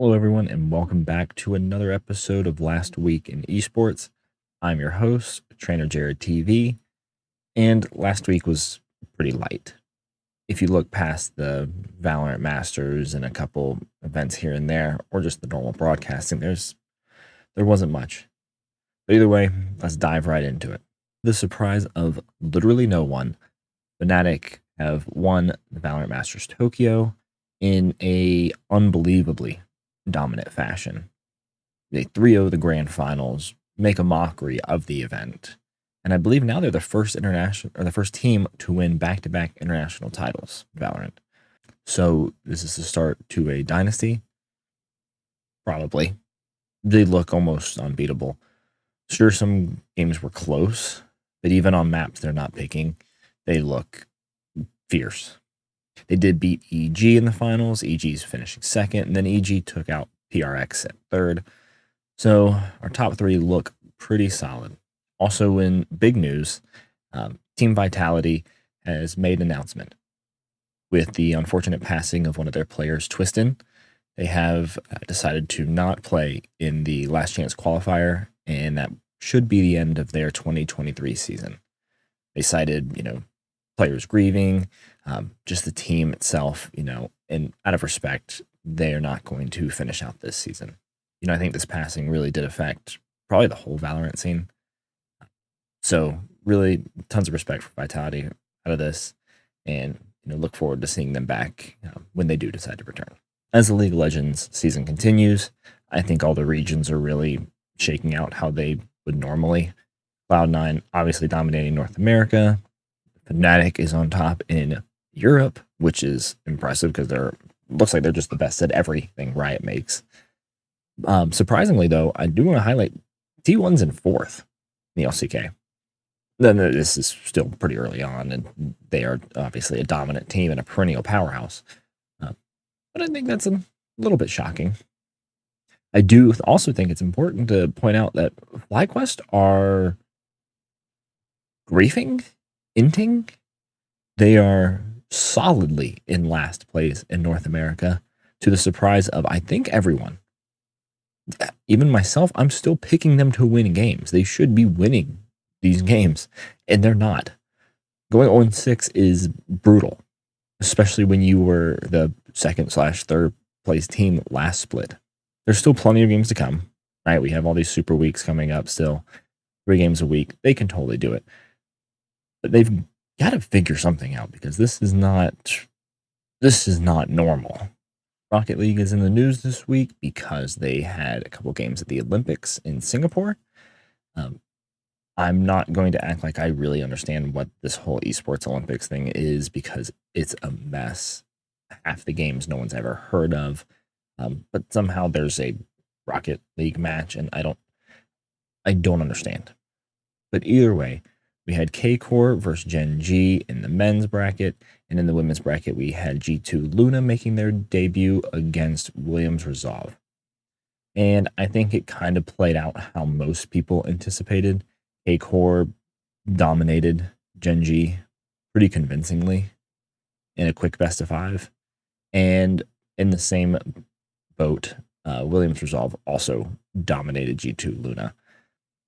Hello, everyone, and welcome back to another episode of Last Week in Esports. I'm your host, Trainer Jared TV, and last week was pretty light. If you look past the Valorant Masters and a couple events here and there, or just the normal broadcasting, there wasn't much. But either way, let's dive right into it. The surprise of literally no one, Fnatic have won the Valorant Masters Tokyo in a unbelievably dominant fashion. They 3-0 the grand finals, make a mockery of the event. And I believe now they're the first team to win back-to-back international titles, Valorant. So this is the start to a dynasty. Probably. They look almost unbeatable. Sure, some games were close, but even on maps they're not picking, they look fierce. They did beat EG in the finals. EG's finishing second, and then EG took out PRX at third. So our top three look pretty solid. Also, in big news, Team Vitality has made an announcement. With the unfortunate passing of one of their players, Twistin, they have decided to not play in the last chance qualifier, and that should be the end of their 2023 season. They cited, players grieving, just the team itself, and out of respect, they are not going to finish out this season. I think this passing really did affect probably the whole Valorant scene. So really tons of respect for Vitality out of this, and look forward to seeing them back when they do decide to return. As the League of Legends season continues, I think all the regions are really shaking out how they would normally. Cloud9 obviously dominating North America. Fnatic is on top in Europe, which is impressive because looks like they're just the best at everything Riot makes. Surprisingly, though, I do want to highlight T1's in fourth in the LCK. Then this is still pretty early on, and they are obviously a dominant team and a perennial powerhouse. But I think that's a little bit shocking. I do also think it's important to point out that FlyQuest are griefing, inting. They are solidly in last place in North America, to the surprise of, I think, everyone. Even myself, I'm still picking them to win games. They should be winning these games, and they're not. Going 0-6 is brutal, especially when you were the second/third place team last split. There's still plenty of games to come, right? We have all these super weeks coming up still. 3 games a week. They can totally do it. But they've got to figure something out, because this is not normal. Rocket League is in the news this week because they had a couple games at the Olympics in Singapore. I'm not going to act like I really understand what this whole esports Olympics thing is, because it's a mess. Half the games no one's ever heard of, but somehow there's a Rocket League match, and I don't understand. But either way, we had K-Core versus Gen.G in the men's bracket, and in the women's bracket, we had G2 Luna making their debut against Williams Resolve. And I think it kind of played out how most people anticipated. K-Core dominated Gen.G pretty convincingly in a quick best of 5. And in the same boat, Williams Resolve also dominated G2 Luna.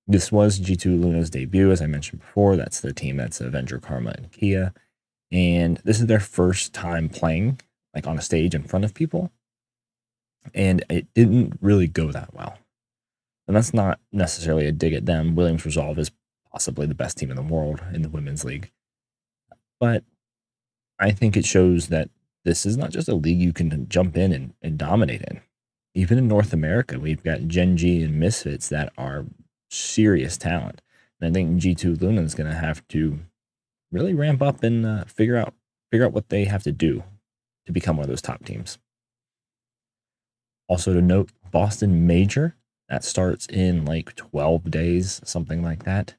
This was G2 Luna's debut, as I mentioned before. That's the team that's Avenger, Karma, and Kia. And this is their first time playing on a stage in front of people. And it didn't really go that well. And that's not necessarily a dig at them. Williams Resolve is possibly the best team in the world in the women's league. But I think it shows that this is not just a league you can jump in and dominate in. Even in North America, we've got Gen.G and Misfits that are serious talent. And I think G2 Luna is going to have to really ramp up and figure out what they have to do to become one of those top teams. Also to note, Boston Major, that starts in 12 days, something like that.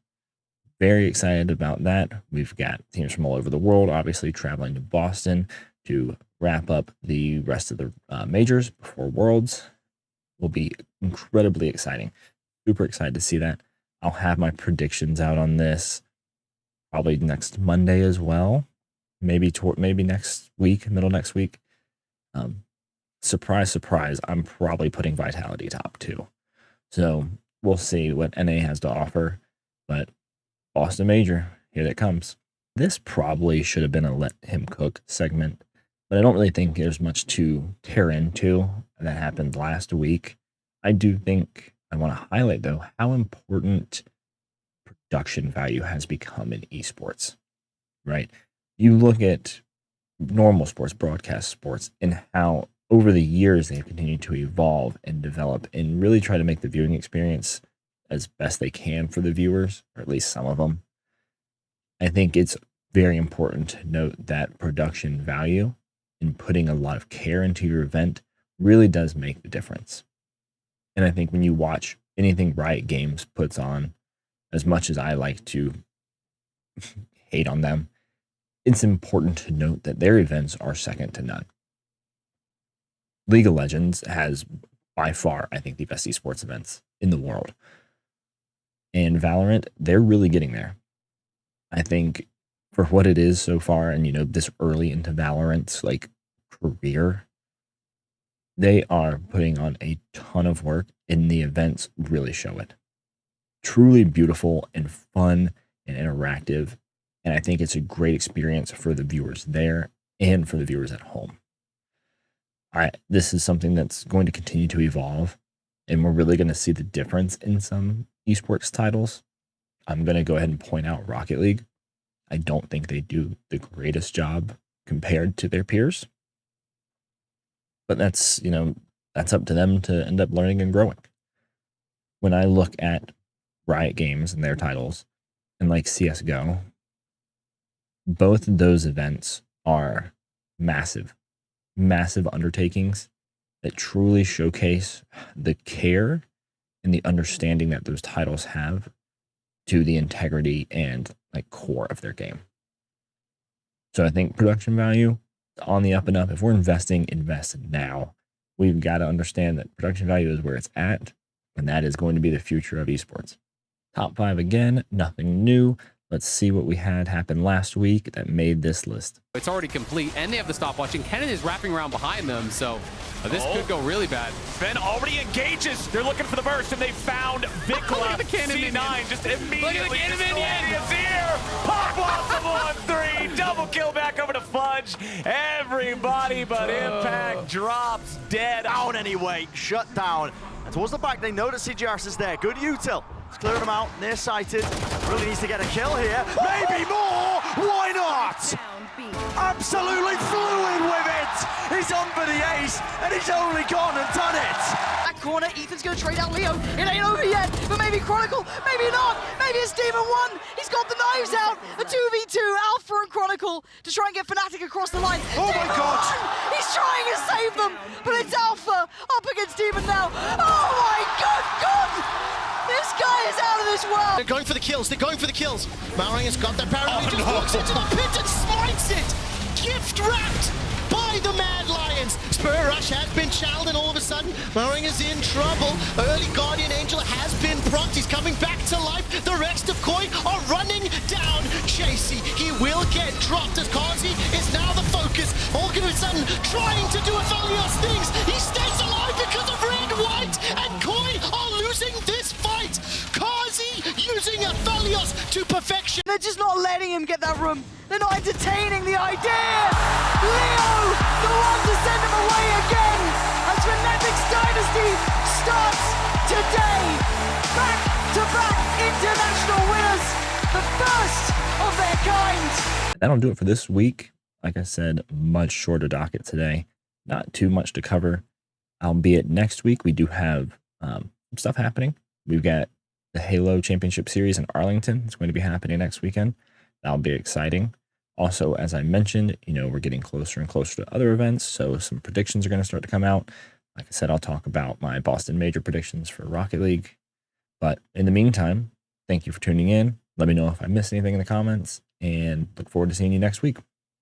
Very excited about that. We've got teams from all over the world, obviously traveling to Boston to wrap up the rest of the majors before Worlds. Will be incredibly exciting. Super excited to see that. I'll have my predictions out on this probably next Monday as well. Maybe next week, middle next week. surprise, surprise, I'm probably putting Vitality top 2. So we'll see what NA has to offer. But Boston Major, here it comes. This probably should have been a let him cook segment, but I don't really think there's much to tear into. That happened last week. I do think I want to highlight, though, how important production value has become in esports, right? You look at normal sports, broadcast sports, and how over the years they've continued to evolve and develop and really try to make the viewing experience as best they can for the viewers, or at least some of them. I think it's very important to note that production value and putting a lot of care into your event really does make the difference. And I think when you watch anything Riot Games puts on, as much as I like to hate on them, it's important to note that their events are second to none. League of Legends has, by far, I think, the best esports events in the world. And Valorant, they're really getting there. I think for what it is so far, and this early into Valorant's career, they are putting on a ton of work, and the events really show it. Truly beautiful and fun and interactive, and I think it's a great experience for the viewers there and for the viewers at home. All right, this is something that's going to continue to evolve, and we're really going to see the difference in some esports titles. I'm going to go ahead and point out Rocket League. I don't think they do the greatest job compared to their peers, but that's up to them to end up learning and growing. When I look at Riot Games and their titles, and like CSGO, both of those events are massive undertakings that truly showcase the care and the understanding that those titles have to the integrity and core of their game. So I think production value on the up and up. If we're investing, invest now. We've got to understand that production value is where it's at, and that is going to be the future of esports. Top 5 again, nothing new. Let's see what we had happen last week that made this list. It's already complete, and they have the stopwatch, and Kennen is wrapping around behind them, so this could go really bad. Fen already engages. They're looking for the burst, and they found Vikla. Look at the cannon C9 minion. just immediately Look at the cannon minion. is here. Pop Blossom on 3. Double kill back over to Fudge. Everybody but Impact drops dead. Down anyway, shut down. And towards the back, they know that CGRS is there. Good util. It's clearing them out, near-sighted. Really needs to get a kill here. Maybe more! Why not? Absolutely fluid with it! He's on for the ace, and he's only gone and done it! That corner, Ethan's gonna trade out Leo. It ain't over yet, but maybe Chronicle, maybe not. Maybe it's Demon 1. He's got the knives out. A 2v2, Alpha and Chronicle to try and get Fnatic across the line. Oh my God! He's trying to save them, but it's Alpha up against Demon now. Oh my God! This guy is out of this world. They're going for the kills. They're going for the kills. Mowering has got that parry. He just walks into the pit and smites it. Gift wrapped by the Mad Lions. Spur Rush has been challenged, and all of a sudden, Mowering is in trouble. Early Guardian Angel has been procced. He's coming back to life. The rest of Koi are running down Chasey. He will get dropped as Kazi is now the focus. All of a sudden, trying to do Aphelios things. He stays alive because of Red, White, and Koi are losing this fight. Kazi using Aphelios to perfection. They're just not letting him get that room. They're not entertaining the idea. Leo, the one to send him away again. As Fnatic's dynasty starts today. Back-to-back international winners. The first of their kind. That'll do it for this week. Like I said, much shorter docket today. Not too much to cover. Albeit next week, we do have stuff happening. We've got the Halo Championship Series in Arlington. It's going to be happening next weekend. That'll be exciting. Also, as I mentioned, we're getting closer and closer to other events, so some predictions are going to start to come out. Like I said, I'll talk about my Boston Major predictions for Rocket League. But in the meantime, thank you for tuning in. Let me know if I missed anything in the comments, and look forward to seeing you next week.